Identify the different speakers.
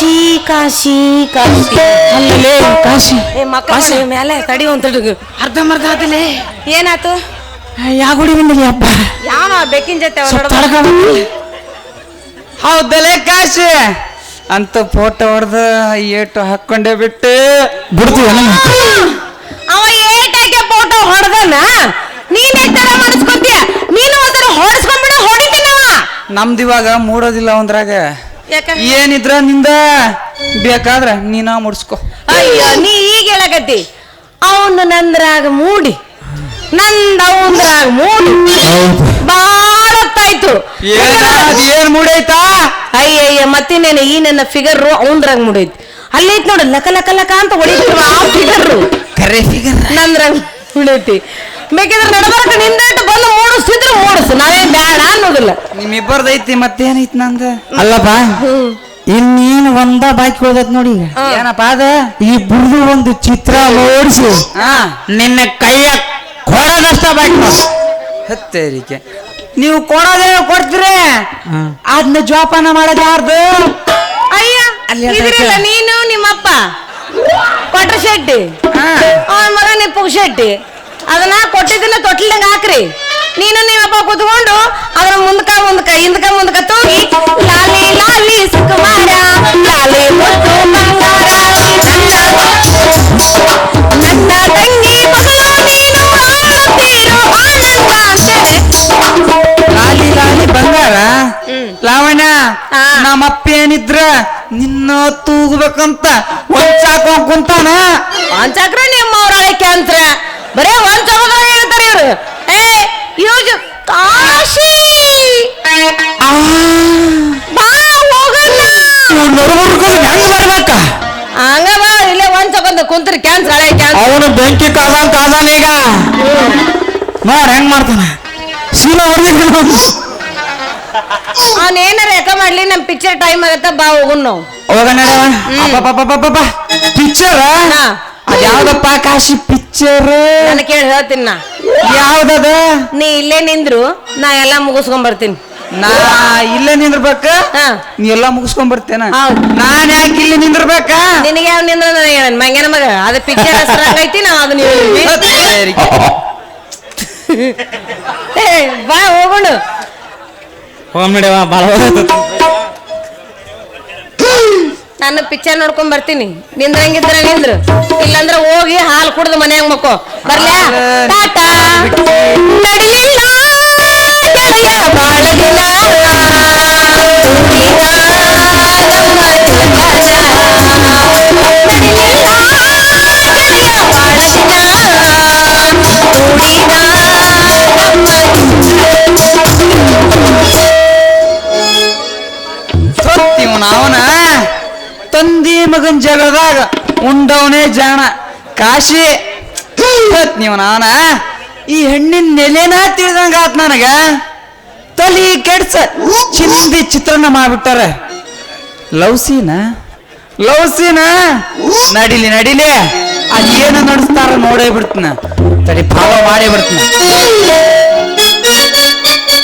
Speaker 1: ಕಾಶಿ ಕಾಶಿ ಕಾಶಿ
Speaker 2: ಅಲ್ಲಲೇ ಕಾಶಿ
Speaker 1: ಮಕ್ಕಳ ಮೇಲೆ ತಡಿ ಒಂದು ತಡಗು
Speaker 2: ಅರ್ಧಂಬರ್ಧ ಆತಲೇ
Speaker 1: ಏನಾತು
Speaker 2: ಯಾವ ಗುಡಿ ಬಂದಿಲ್ಲ ಅಪ್ಪ
Speaker 1: ಯಾವ ಬೆಕ್ಕಿನ ಜೊತೆ
Speaker 2: ಹೌದಲೇ ಕಾಶಿ ಅಂತ ಫೋಟೋ ಹೊಡೆದು ಏಟು ಹಾಕೊಂಡೇ ಬಿಟ್ಟು ಬಿಡ್ತೀವ
Speaker 1: ಅವ ಏಟಾಕೆ ಫೋಟೋ ಹೊಡೆದನ ನೀನೇ ತರ ಮಾಡಿಸ್ಕೊಂತೀಯ ನೀನು ಒಂಥರ ಹೊಡೆಸ್ಕೊಂಡ್ಬಿಡ ಹೊಡಿತೀನವ
Speaker 2: ನಮ್ದು ಇವಾಗ ಮೂಡೋದಿಲ್ಲ ಒಂದ್ರಾಗ
Speaker 1: ಯಾಕ
Speaker 2: ಏನಿದ್ರ ನಿಂದ ಬೇಕಾದ್ರ ನೀನ ಮುಡ್ಸ್ಕೊ
Speaker 1: ಅಯ್ಯೋ ನೀ ಈಗ ಹೇಳಕತ್ತಿ ಅವನು ನಂದ್ರಾಗ ಮೂಡಿ ನಂದ ಅವಂದ್ರಾಗ ಮೂಡಿ ಬಾಳ ಹೊತ್ತಾಯ್ತು
Speaker 2: ಏನ್ ಮೂಡೈತಾ
Speaker 1: ಅಯ್ಯಯ್ಯ ಮತ್ತಿನ್ನೇನು ಈ ನನ್ನ ಫಿಗರ್ ಅವಂದ್ರಾಗ ಮೂಡೈತಿ ಅಲ್ಲೈತ್ ನೋಡು ಲಕ ಲಕ ಲಕ ಅಂತ ಹೊಡಿತಿರುವ ಆ ಫಿಗರ್
Speaker 2: ಕರೆ ಫಿಗರ್
Speaker 1: ನಂದ್ರಾಗ ಮೂಡೈತಿ ಬೇಕಿದ್ರೆ ನಡಬರ್ಕ ನಿಂದಾಟ ಬಂದು ಮೂಡಿಸ್ತಿದ್ರು ಮೂಡಿಸು ನಾವೇನ್ ಬೇಡ ಅನ್ನೋದಿಲ್ಲ
Speaker 2: ನಿಮ್ಮಿಬ್ಬರದೈತಿ ಮತ್ತೇನೈತಿ ನಂದ
Speaker 3: ಅಲ್ಲಪ್ಪ ಇನ್ನೇನು ಒಂದ ಬಾಕಿ ಹೋದತ್ ನೋಡಿ
Speaker 2: ಏನಪ್ಪ ಅದ
Speaker 3: ಈ ಬುಡ್ದು ಒಂದು ಚಿತ್ರ ನೋಡಿಸಿ ನಿನ್ನ ಕೈಯ ಕೊಡೋದಷ್ಟ ಬಾಕಿ
Speaker 2: ಹತ್ತೇರಿಕೆ ನೀವು ಕೊಡೋದೇ ಕೊಡ್ತೀರಿ ಅದನ್ನ ಜೋಪಾನ ಮಾಡೋದು ಯಾರ್ದು
Speaker 1: ಅಯ್ಯ ಇದ್ರಲ್ಲ ನೀನು ನಿಮ್ಮಪ್ಪ ಕೊಟ್ರ ಶೆಟ್ಟಿ ಅವನ ಮಗ ನಿಪ್ಪು ಶೆಟ್ಟಿ ಅದನ್ನ ಕೊಟ್ಟಿದ್ದನ್ನ ತೊಟ್ಲಂಗ ಹಾಕ್ರಿ ನೀನು ನಿಮ್ಮಪ್ಪ ಕೂತ್ಕೊಂಡು ಅದ್ರ ಮುಂದಕ ಹಿಂದಕ ತೋಗಿ ಲಾಲಿ ಲಾಲಿ ಸುಕುಮಾರ ಲಾಲಿ ಮುತ್ತು ಬಂಗಾರ ನನ್ನ ತಂಗಿ ಮಗಳು ನೀನು ಆಡುತ್ತೀರು ಆನಂದ ಅಂತೇಳಿ
Speaker 2: ಲಾಲಿ ಲಾಲಿ ಬಂಗಾರ ಲಾವಣ್ಯ ನಮ್ಮಪ್ಪ ಏನಿದ್ರ ನಿನ್ನ ತೂಗಬೇಕಂತ ಒಂದ್ ಚಾಕೊಂಡ್ ಕುಂತಾನ
Speaker 1: ಒಂಚಾಕ್ರ ನಿಮ್ಮ ಅವ್ರಕ್ಕೆ ಅಂತ ಬರೇ ಒಂದ್ ಚಮದ ಹೇಳ್ತಾರೆ ಇವ್ರು ಯೂಜ್ ಕಾಶಿ ಬಾ ಹೋಗಲ್ಲ
Speaker 3: ಹೆಂಗ್ ಬರ್ಬೇಕ
Speaker 1: ಹಂಗ ಬಾ ಇಲ್ಲೇ ಒಂದ್ ಚಕೊಂದ ಕುಂತ್ರಿ ಕ್ಯಾನ್ಸರ್ ಹಳೆ ಕ್ಯಾನ್ಸರ್
Speaker 3: ಅವನು ಬೆಂಕಿ ಕಾದಾನ ಈಗ ನೋಡ್ ಹೆಂಗ್ ಮಾಡ್ತಾನ ಸೀನಾ ಹೊಡೆದ
Speaker 1: ಅವ್ನ ಏನಾರ ಯಾಕ ಮಾಡ್ಲಿ ನಮ್ ಪಿಕ್ಚರ್ ಟೈಮ್ ಆಗತ್ತ ಬಾ ಹೋಗುನ್ ನಾವು
Speaker 2: ಹೋಗ ಪಿಕ್ಚರ್ ಅದ್ಯಾವ್ದಪ್ಪ ಕಾಶಿ ಪಿಕ್ಚರ್
Speaker 1: ನಾನು ಕೇಳಿ ಹೇಳ್ತೀನಿ ನಾ
Speaker 2: ಯಾವ್ದದ
Speaker 1: ನೀ ಇಲ್ಲೇ ನಿಂದ್ರು ನಾ ಎಲ್ಲಾ ಮುಗಿಸ್ಕೊಂಡ್ ಬರ್ತೀನಿ
Speaker 2: ನಾ ಇಲ್ಲೇ ನಿಂದ್ರಬೇಕ ನೀ ಎಲ್ಲಾ ಮುಗಿಸ್ಕೊಂಡ್ ಬರ್ತೇನ
Speaker 1: ಹೌದು
Speaker 2: ನಾನ್ ಯಾಕೆ ಇಲ್ಲಿ ನಿಂದ್ರಬೇಕ
Speaker 1: ನಿನಗೆ ಯಾವ ನಿಂದ್ರ ನನಗೆ ಹೇಳ ಮಂಗನ ಮಗ ಅದ ಪಿಕ್ಚರ್ ಹೆಸರಾಗೈತಿ ನಾವ್ ಅದನ್ನ ಹೇಳಿದ್ವಿ ಬಾ ಹೋಗೋಣ
Speaker 3: ಹೋಗ್ಬಿಡವ ಬಾಳ
Speaker 1: ನಾನು ಪಿಕ್ಚರ್ ನೋಡ್ಕೊಂಡ್ ಬರ್ತೀನಿ ನಿಂದ್ರಂಗಿದ್ರ ನಿಂದ್ರು ಇಲ್ಲಂದ್ರ ಹೋಗಿ ಹಾಲು ಕುಡ್ದು ಮನ್ಯಾಗ ಮಕ್ಕೋ ಬರ್ಲ್ಯಾ ಟಾಟಾ ನಡಿಲಿಲ್ಲ ಗೆಳೆಯ ಬಾಳಲಿಲ್ಲ
Speaker 2: ಅವನ ತಂದಿ ಮಗನ್ ಜಗದಾಗ ಉಂಡವನೇ ಜಾಣ ಕಾಶಿ ನೀವನ ಅವನ ಈ ಹೆಣ್ಣಿನ ನೆಲೆನ ತಿಳಿದಂಗ ಆತ್ ನನಗ ತಲಿ ಕೆಡ್ಸ ಚಿಂದಿ ಚಿತ್ರಣ ಮಾಡ್ಬಿಟ್ಟಾರ ಲವ್ಸಿನ ನಡಿಲಿ ಅದೇನು ನಡೆಸ್ತಾರ ನೋಡೇ ಬಿಡ್ತೀನ ತಡಿ ಭಾವ ಮಾಡೇ ಬಿಡ್ತೀನ